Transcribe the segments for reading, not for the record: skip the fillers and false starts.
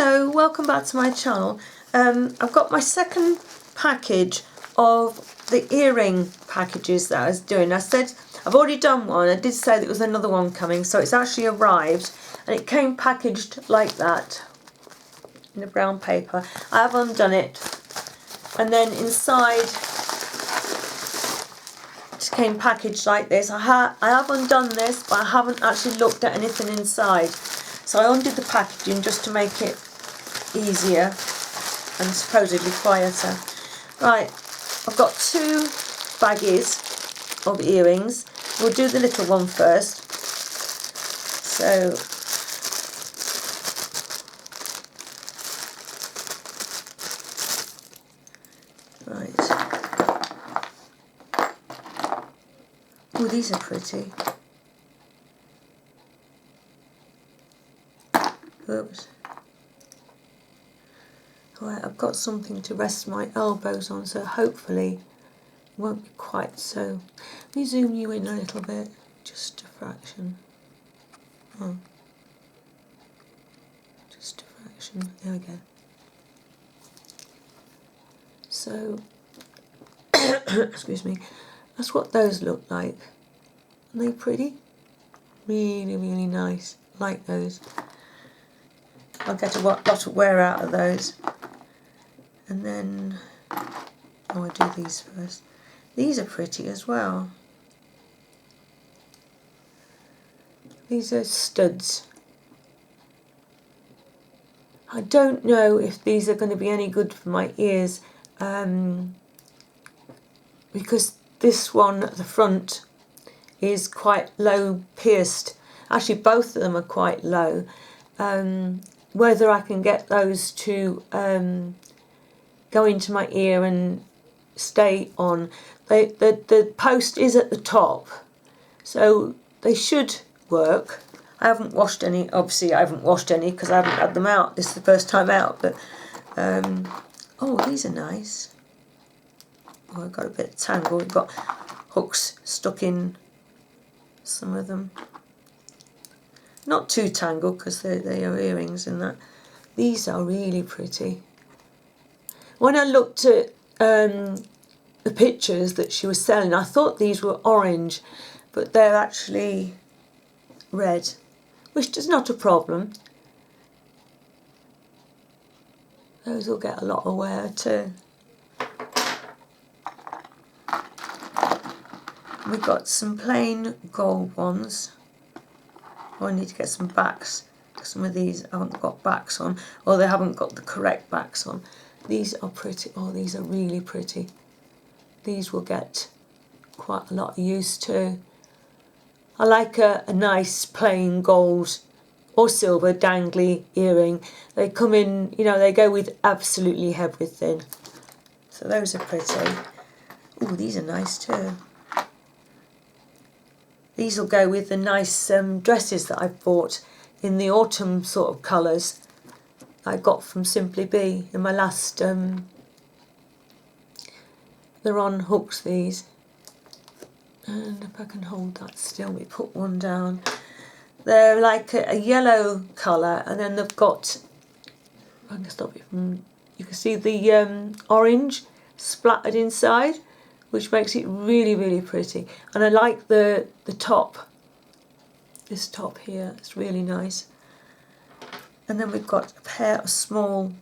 Hello, welcome back to my channel. I've got my second package of the earring packages that I was doing. I said I've already done one. I did say there was another one coming, so it's actually arrived and it came packaged like that in a brown paper. I have undone it, and then inside it came packaged like this. I have undone this, but I haven't actually looked at anything inside. So I undid the packaging just to make it easier and supposedly quieter. Right, I've got two baggies of earrings. We'll do the little one first. So right. Oh, these are pretty. Oops. Right, I've got something to rest my elbows on, so hopefully it won't be quite so. Let me zoom you in a little bit, just a fraction. Oh. Just a fraction. There we go. So, excuse me, that's what those look like. Aren't they pretty? Really, really nice. Like those. I'll get a lot of wear out of those. And then, I'll do these first. These are pretty as well. These are studs. I don't know if these are going to be any good for my ears, because this one at the front is quite low pierced. Actually, both of them are quite low. Whether I can get those to go into my ear and stay on. The post is at the top, so they should work. I haven't washed any, obviously I haven't washed any because I haven't had them out. This is the first time out, but oh, these are nice. Oh, I've got a bit of tangle. We've got hooks stuck in some of them. Not too tangled because they are earrings and that. These are really pretty. When I looked at the pictures that she was selling, I thought these were orange, but they're actually red, which is not a problem. Those will get a lot of wear too. We've got some plain gold ones. Oh, I need to get some backs. Some of these haven't got backs on, or they haven't got the correct backs on. These are pretty. Oh, these are really pretty. These will get quite a lot of use too. I like a nice plain gold or silver dangly earring. They come in, you know, they go with absolutely everything. So those are pretty. Oh, these are nice too. These will go with the nice dresses that I've bought in the autumn sort of colours I got from Simply Be in my last. They're on hooks, these. And if I can hold that still, we put one down. They're like a yellow colour, and then they've got, I can stop it from, you can see the orange splattered inside, which makes it really, really pretty. And I like the top, this top here, it's really nice. And then we've got a pair of small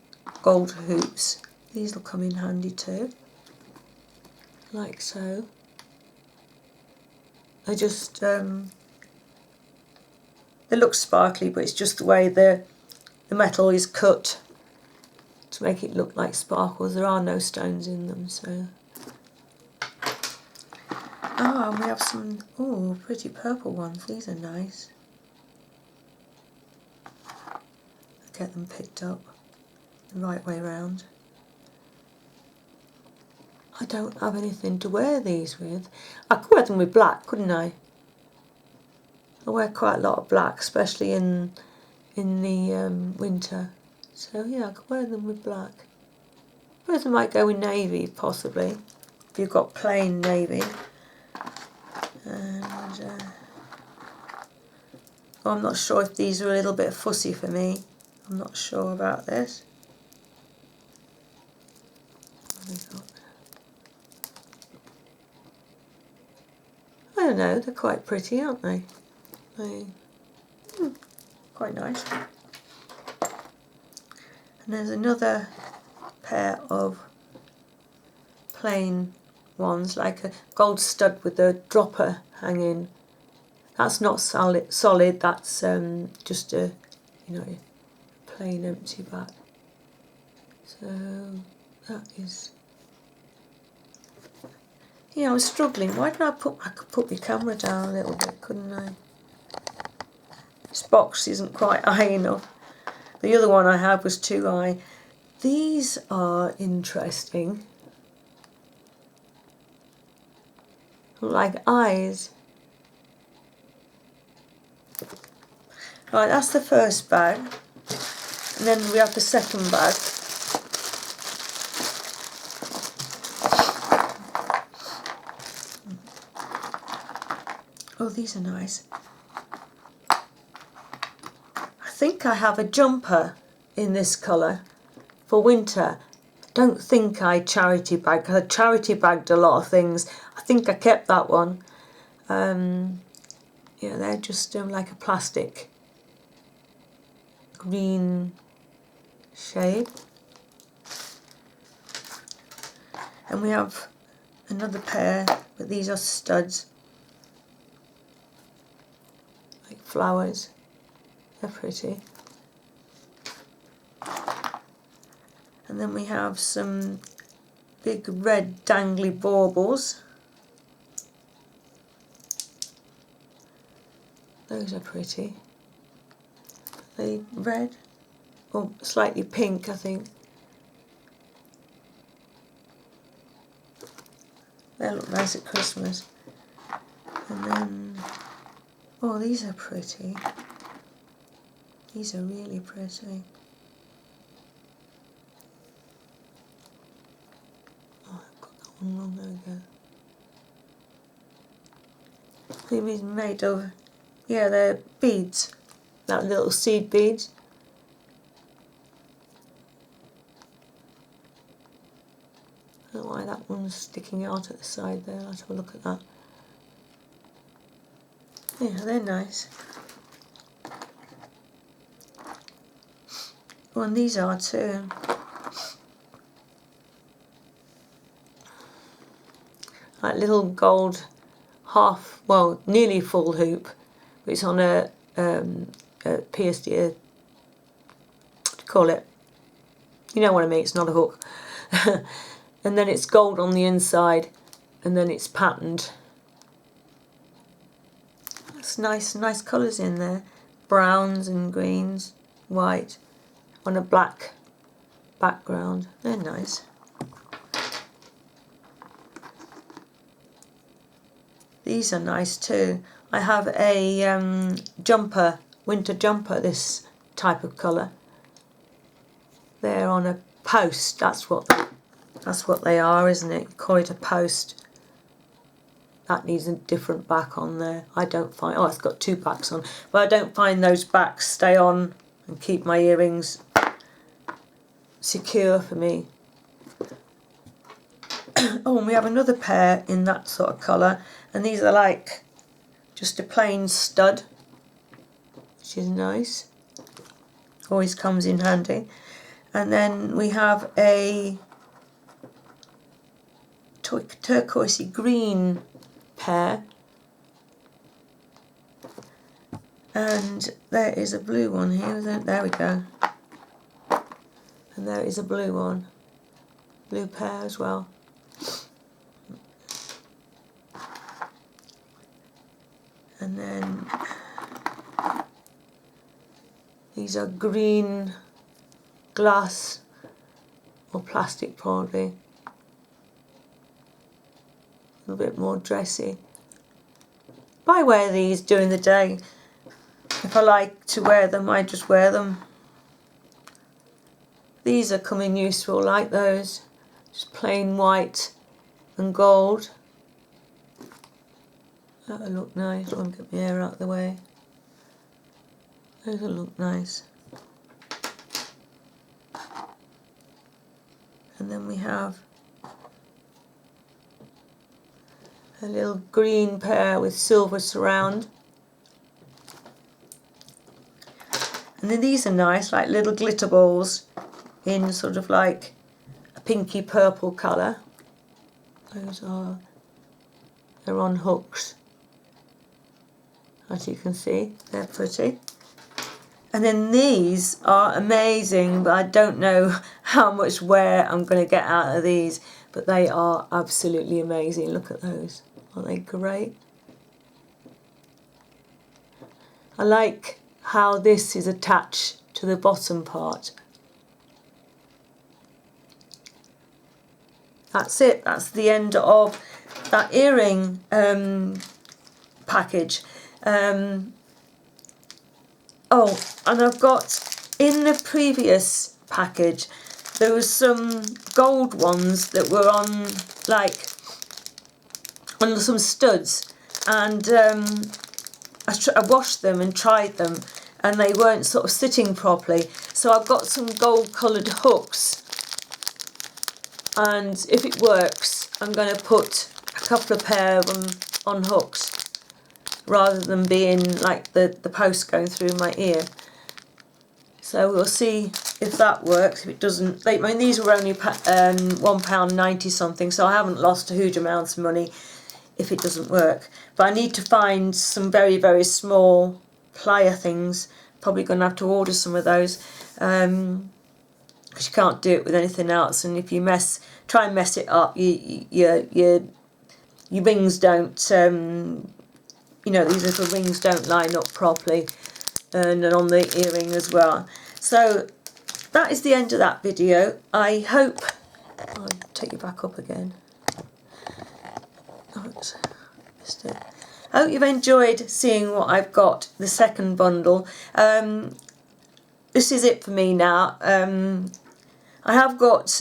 gold hoops. These will come in handy too, like so. They just, they look sparkly, but it's just the way the metal is cut to make it look like sparkles. There are no stones in them, so. Ah, and we have some, oh, pretty purple ones. These are nice. Get them picked up the right way round. I don't have anything to wear these with. I could wear them with black, couldn't I? I wear quite a lot of black, especially in the winter. So yeah, I could wear them with black. I suppose I might go with navy, possibly, if you've got plain navy. And oh, I'm not sure if these are a little bit fussy for me. I'm not sure about this. I don't know, they're quite pretty, aren't they? Quite nice. And there's another pair of plain ones, like a gold stud with a dropper hanging. That's not solid, that's just a, you know, plain empty back. So that is, yeah, I was struggling. Why did I could put my camera down a little bit, couldn't I? This box isn't quite high enough. The other one I had was too high. These are interesting. Like eyes. Right, that's the first bag. And then we have the second bag. Oh, these are nice. I think I have a jumper in this colour for winter. Don't think I charity bagged. I charity bagged a lot of things. I think I kept that one. Yeah, they're just like a plastic green shade. And we have another pair, but these are studs. Like flowers. They're pretty. And then we have some big red dangly baubles. Those are pretty. Are they red? Or slightly pink, I think. They look nice at Christmas. And then, oh, these are pretty. These are really pretty. Oh, I've got that one wrong, there we go. These are made of, yeah, they're beads. Like little seed beads. I don't know why that one's sticking out at the side there. Let's have a look at that. Yeah, they're nice. Oh, and these are too. Like little gold half, well, nearly full hoop. But it's on a pierced ear. What do you call it? You know what I mean, it's not a hook. And then it's gold on the inside, and then it's patterned. That's nice colours in there. Browns and greens, white, on a black background. They're nice. These are nice too. I have a jumper, winter jumper, this type of colour. They're on a post, that's what they are, isn't it? You call it a post. That needs a different back on there. I don't find, oh, it's got two backs on, but I don't find those backs stay on and keep my earrings secure for me. Oh, and we have another pair in that sort of colour, and these are like just a plain stud, which is nice. Always comes in handy. And then we have a turquoisey green pair, and there is a blue one here. There we go. And there is a blue one, blue pair as well. And then these are green glass or plastic, probably. A little bit more dressy. But I wear these during the day. If I like to wear them, I just wear them. These are coming useful, like those. Just plain white and gold. That'll look nice. I won't get my hair out of the way. Those will look nice. And then we have a little green pair with silver surround. And then these are nice, like little glitter balls in sort of like a pinky purple colour. They're on hooks, as you can see, they're pretty. And then these are amazing, but I don't know how much wear I'm going to get out of these, but they are absolutely amazing. Look at those, aren't they great? I like how this is attached to the bottom part. That's it, that's the end of that earring package. Oh, and I've got, in the previous package, there was some gold ones that were on, like, on some studs, and I washed them and tried them, and they weren't sort of sitting properly. So I've got some gold coloured hooks, and if it works, I'm going to put a couple of pair of them on hooks, rather than being like the post going through my ear. So we'll see if that works. If it doesn't, I mean, these were only £1.90 something, so I haven't lost a huge amount of money if it doesn't work. But I need to find some very, very small plier things. Probably going to have to order some of those, because you can't do it with anything else. And if you try and mess it up, your rings don't. You know, these little rings don't line up properly, and on the earring as well. So that is the end of that video. I hope, I'll take you back up again. Oh, missed it. I hope you've enjoyed seeing what I've got, the second bundle. This is it for me now. I have got,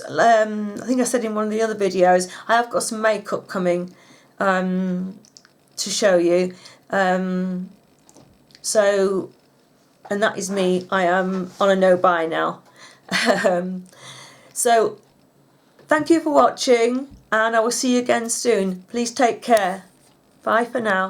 I think I said in one of the other videos, I have got some makeup coming to show you. So, and that is me. I am on a no-buy now. So, thank you for watching, and I will see you again soon. Please take care. Bye for now.